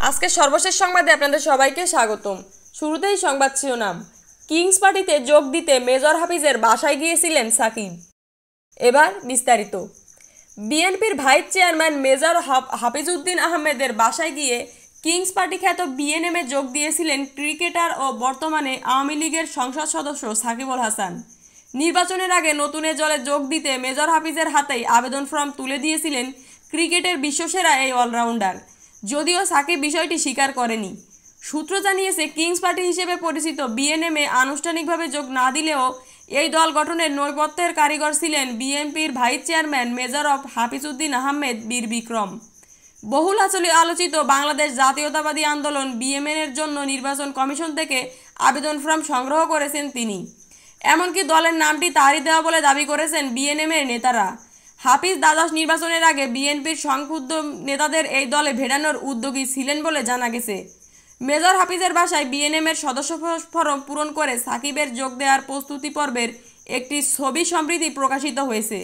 আজকে সর্বশেষ সংবাদে আপনাদের সবাইকে স্বাগতম। শুরুতেই সংবাদ শিরোনাম। কিংস পার্টিতে যোগ দিতে মেজর হাফিজের বাসায় গিয়েছিলেন সাকিব। এবার বিস্তারিত। বিএনপির ভাইস চেয়ারম্যান মেজর হাফিজউদ্দিন আহমেদের বাসায় গিয়ে কিংস পার্টি খ্যাত বিএনএমে যোগ দিয়েছিলেন ক্রিকেটার ও বর্তমানে আওয়ামী লীগের সংসদ সদস্য সাকিবুল হাসান। নির্বাচনের আগে নতুন দলে যোগ দিতে মেজর হাফিজের হাতেই আবেদন ফর্ম তুলে দিয়েছিলেন ক্রিকেটের বিশ্বসেরা এই অলরাউন্ডার। যদিও সাকিব বিষয়টি স্বীকার করেনি। সূত্র জানিয়েছে, কিংস পার্টি হিসেবে পরিচিত বিএনএমে আনুষ্ঠানিকভাবে যোগ না দিলেও এই দল গঠনের নৈপথ্যের কারিগর ছিলেন বিএনপির vice chairman major Hafizuddin Ahmed বীর বিক্রম। বহুল আলোচিত বাংলাদেশ জাতীয়তাবাদী আন্দোলন বিএমএনের জন্য নির্বাচন কমিশন থেকে আবেদন ফর্ম সংগ্রহ করেছেন তিনি। এমনকি দলের নামটি তারই দেওয়া বলে দাবি করেছেন বিএনএমের নেতারা। হাফিজ দ্বাদশ নির্বাচনের আগে বিএনপির সংক্ষুব্ধ নেতাদের এই দলে ভেড়ানোর উদ্যোগী ছিলেন বলে জানা গেছে। মেজর হাফিজের বাসায় বিএনএমের সদস্য ফরম পূরণ করে সাকিবের যোগ দেওয়ার প্রস্তুতি পর্বের একটি ছবি সম্প্রতি প্রকাশিত হয়েছে।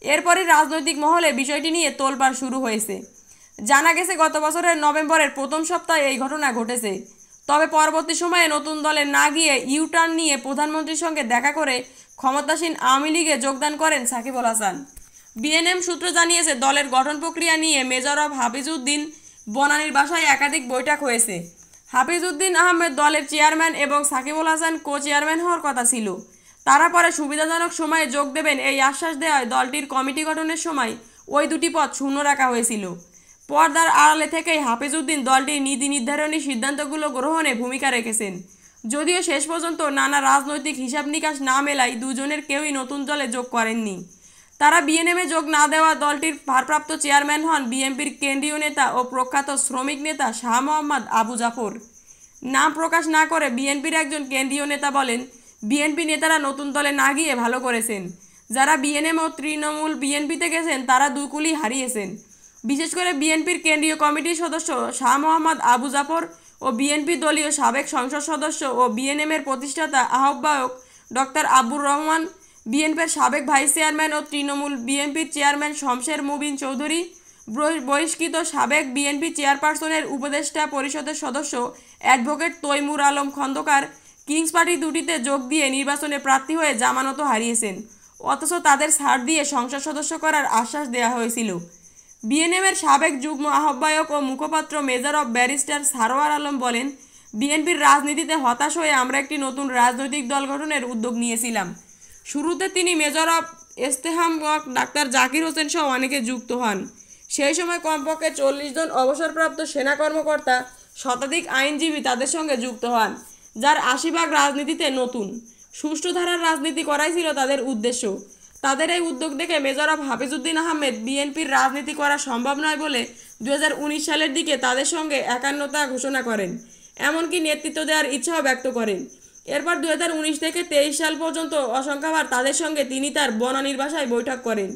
এরপরই রাজনৈতিক মহলে বিষয়টি নিয়ে তোলপাড় শুরু হয়েছে। জানা গেছে, গত বছরের নভেম্বরের প্রথম সপ্তাহে এই ঘটনা ঘটেছে। তবে পরবর্তী সময়ে নতুন দলে না গিয়ে ইউটার্ন নিয়ে প্রধানমন্ত্রীর সঙ্গে দেখা করে ক্ষমতাসীন আওয়ামী লীগে যোগদান করেন সাকিবুল হাসান। বিএনএম সূত্র জানিয়েছে, দলের গঠন প্রক্রিয়া নিয়ে মেজর হাফিজউদ্দিন বনানীর বাসায় একাধিক বৈঠক হয়েছে। হাফিজউদ্দিন আহমেদ দলের চেয়ারম্যান এবং সাকিবুল হাসান কো চেয়ারম্যান হওয়ার কথা ছিল। তারা পরে সুবিধাজনক সময়ে যোগ দেবেন এই আশ্বাস দেওয়ায় দলটির কমিটি গঠনের সময় ওই দুটি পদ শূন্য রাখা হয়েছিল। পর্দার আড়ালে থেকেই হাফিজউদ্দিন দলটির নীতি নির্ধারণী সিদ্ধান্তগুলো গ্রহণে ভূমিকা রেখেছেন। যদিও শেষ পর্যন্ত নানা রাজনৈতিক হিসাব নিকাশ না মেলায় দুজনের কেউই নতুন দলে যোগ করেননি। তারা বিএনএমে যোগ না দেওয়া দলটির ভারপ্রাপ্ত চেয়ারম্যান হন বিএনপির কেন্দ্রীয় নেতা ও প্রখ্যাত শ্রমিক নেতা শাহ মোহাম্মদ আবু জাফর। নাম প্রকাশ না করে বিএনপির একজন কেন্দ্রীয় নেতা বলেন, বিএনপি নেতারা নতুন দলে না গিয়ে ভালো করেছেন। যারা বিএনএম ও তৃণমূল বিএনপিতে গেছেন তারা দুকুলি হারিয়েছেন। বিশেষ করে বিএনপির কেন্দ্রীয় কমিটির সদস্য শাহ মোহাম্মদ আবু জাফর ও বিএনপি দলীয় সাবেক সংসদ সদস্য ও বিএনএমের প্রতিষ্ঠাতা আহ্বায়ক ডক্টর আব্দুর রহমান, বিএনপির সাবেক ভাইস চেয়ারম্যান ও তৃণমূল বিএনপির চেয়ারম্যান শমশের মুবিন চৌধুরী, বহিষ্কৃত সাবেক বিএনপি চেয়ারপারসনের উপদেষ্টা পরিষদের সদস্য advocate Taimur Alam Khandakar kings party দুটিতে যোগ দিয়ে নির্বাচনে প্রার্থী হয়ে জামানত হারিয়েছেন। অথচ তাদের ছাড় দিয়ে সংসদ সদস্য করার আশ্বাস দেওয়া হয়েছিল। বিএনএমের সাবেক যুগ্ম আহ্বায়ক ও মুখপাত্র মেজর ব্যারিস্টার সারোয়ার আলম বলেন, বিএনপির রাজনীতিতে হতাশ হয়ে আমরা একটি নতুন রাজনৈতিক দল গঠনের উদ্যোগ নিয়েছিলাম। শুরুতে তিনি মেজর ইস্তেহাম ডাক্তার জাকির হোসেন সহ অনেকে যুক্ত হন। সেই সময় কমপক্ষে 40 জন অবসরপ্রাপ্ত সেনা কর্মকর্তা, শতাধিক আইনজীবী তাদের সঙ্গে যুক্ত হন, যার 80 রাজনীতিতে নতুন। সুষ্ঠু ধারার রাজনীতি করাই ছিল তাদের উদ্দেশ্য। তাদের এই উদ্যোগ দেখে মেজর হাফিজউদ্দিন আহমেদ বিএনপির রাজনীতি করা সম্ভব নয় বলে 2019 সালের দিকে তাদের সঙ্গে একান্নতা ঘোষণা করেন। এমনকি নেতৃত্ব দেওয়ার ইচ্ছাও ব্যক্ত করেন। এরপর 2019 থেকে 23 সাল পর্যন্ত অসংখ্যবার তাদের সঙ্গে তিনি তার বনানীর বাসায় বৈঠক করেন।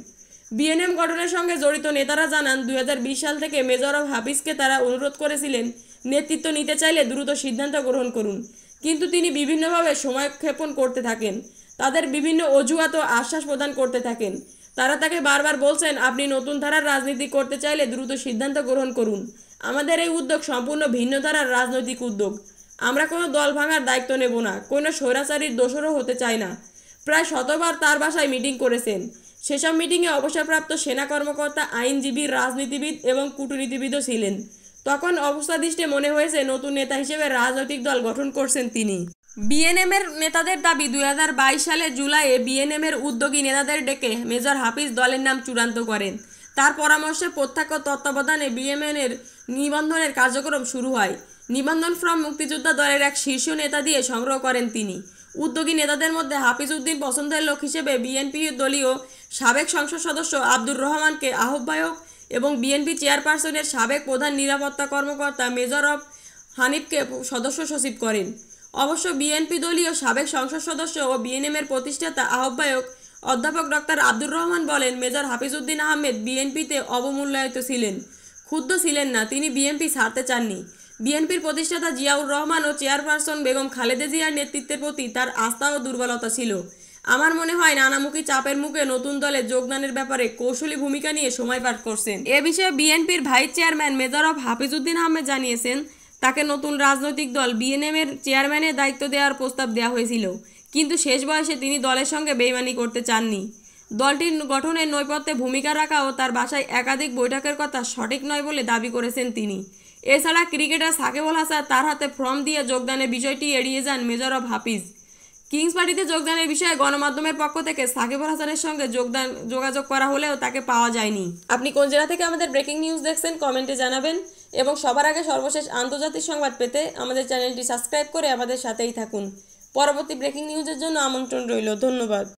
বিএনএম গঠনের সঙ্গে জড়িত নেতারা জানান, 2020 সাল থেকে মেজর হাফিজকে তারা অনুরোধ করেছিলেন, নেতৃত্ব নিতে চাইলে দ্রুত সিদ্ধান্ত গ্রহণ করুন। কিন্তু তিনি বিভিন্নভাবে সময়ক্ষেপণ করতে থাকেন। তাদের বিভিন্ন অজুহাত ও আশ্বাস প্রদান করতে থাকেন। তারা তাকে বারবার বলছেন, আপনি নতুন ধারার রাজনীতি করতে চাইলে দ্রুত সিদ্ধান্ত গ্রহণ করুন। আমাদের এই উদ্যোগ সম্পূর্ণ ভিন্ন ধারার রাজনৈতিক উদ্যোগ। আমরা কোনো দল ভাঙার দায়িত্ব নেব না, কোনো স্বৈরাচারীর দোসরও হতে চাই না। প্রায় 100বার তার বাসায় মিটিং করেছেন। সেসব মিটিংয়ে অবসরপ্রাপ্ত সেনা কর্মকর্তা, আইনজীবী, রাজনীতিবিদ এবং কূটনীতিবিদও ছিলেন। তখন অবস্থাদৃষ্টে মনে হয়েছে নতুন নেতা হিসেবে রাজনৈতিক দল গঠন করছেন তিনি। বিএনএমের নেতাদের দাবি, 2022 সালের জুলাইয়ে বিএনএমের উদ্যোগী নেতাদের ডেকে মেজর হাফিজ দলের নাম চূড়ান্ত করেন। তার পরামর্শে প্রত্যক্ষ তত্ত্বাবধানে বিএনএমের নিবন্ধনের কার্যক্রম শুরু হয়। নিবন্ধন ফর্ম মুক্তিযোদ্ধা দলের এক শীর্ষ নেতা দিয়ে সংগ্রহ করেন তিনি। উদ্যোগী নেতাদের মধ্যে হাফিজউদ্দিন পছন্দের লোক হিসেবে বিএনপি দলীয় সাবেক সংসদ সদস্য আব্দুর রহমানকে আহ্বায়ক এবং বিএনপি চেয়ারপারসনের সাবেক প্রধান নিরাপত্তা কর্মকর্তা মেজর হানিফকে সদস্য সচিব করেন। অবশ্য বিএনপি দলীয় সাবেক সংসদ সদস্য ও বিএনএমের প্রতিষ্ঠাতা আহ্বায়ক অধ্যাপক ডক্টর আব্দুর রহমান বলেন, মেজর হাফিজউদ্দিন আহমেদ বিএনপিতে অবমূল্যায়িত ছিলেন, ক্ষুব্ধ ছিলেন না। তিনি বিএনপি ছাড়তে চাননি। বিএনপির প্রতিষ্ঠাতা জিয়াউর রহমান ও চেয়ারপারসন বেগম খালেদা জিয়ার নেতৃত্বের প্রতি তার আস্থা ও দুর্বলতা ছিল। আমার মনে হয় নানামুখী চাপের মুখে নতুন দলে যোগদানের ব্যাপারে কৌশলী ভূমিকা নিয়ে সময় পার করছেন। এ বিষয়ে বিএনপির vice chairman major of Hafizuddin Ahmed জানিয়েছেন, তাকে নতুন রাজনৈতিক দল বিএনএম-এর চেয়ারম্যানের দায়িত্ব দেওয়ার প্রস্তাব দেওয়া হয়েছিল, কিন্তু শেষ বয়সে তিনি দলের সঙ্গে বেইমানি করতে চাননি। দলটির গঠনের নৈপথ্যে ভূমিকা রাখা ও তার বাসায় একাধিক বৈঠকের কথা সঠিক নয় বলে দাবি করেছেন তিনি। এছাড়া ক্রিকেটার সাকিব আল হাসান তার হাতে ফর্ম দিয়ে যোগদানের বিষয়টি এড়িয়ে যান মেজর অব হাফিজ। কিংস পার্টিতে যোগদানের বিষয়ে গণমাধ্যমের পক্ষ থেকে সাকিব আল হাসানের সঙ্গে যোগাযোগ করা হলেও তাকে পাওয়া যায়নি। আপনি কোন জেলা থেকে আমাদের ব্রেকিং নিউজ দেখছেন কমেন্টে জানাবেন এবং সবার আগে সর্বশেষ আন্তর্জাতিক সংবাদ পেতে আমাদের চ্যানেলটি সাবস্ক্রাইব করে আমাদের সাথেই থাকুন। পরবর্তী ব্রেকিং নিউজের জন্য আমন্ত্রণ রইল। ধন্যবাদ।